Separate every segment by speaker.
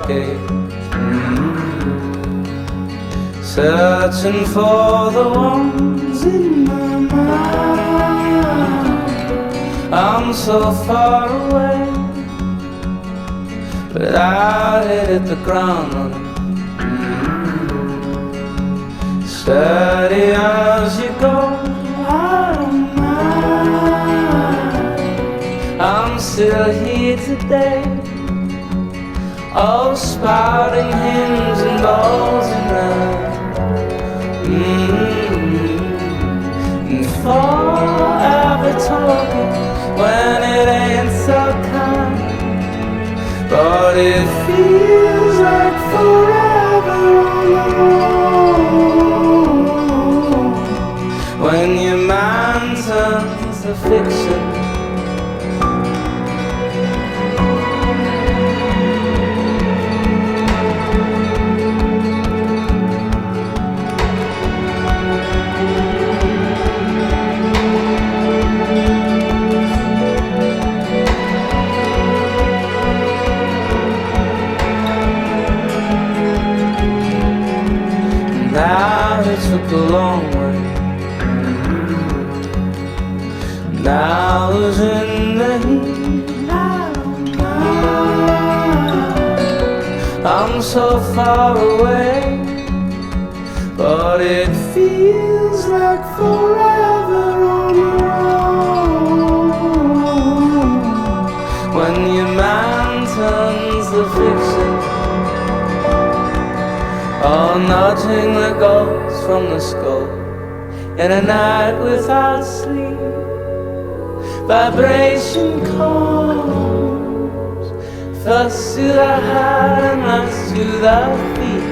Speaker 1: decades, searching for the ones in my mind. I'm so far away, but I hit the ground running. Steady as you go, I don't mind. I'm still here today, all spouting hymns and balls and rain. And forever talking when it ain't so kind, but it feels like forever on the road when your mind turns to fiction. Now it took a long way. Now I was in the heat. I'm so far away, but it feels like forever on the road when your mind turns to fiction. Oh, nudging the ghosts from the skull in a night without sleep. Vibration comes first to the heart and last to the feet,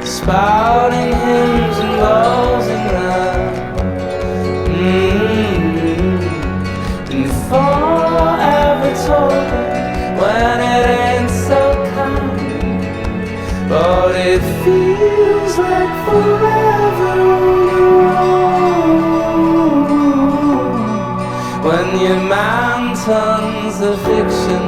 Speaker 1: spouting hymns and balls and rhyme. And forever talking when it ain't so kind, but it feels like forever on the road when your mind turns to fiction.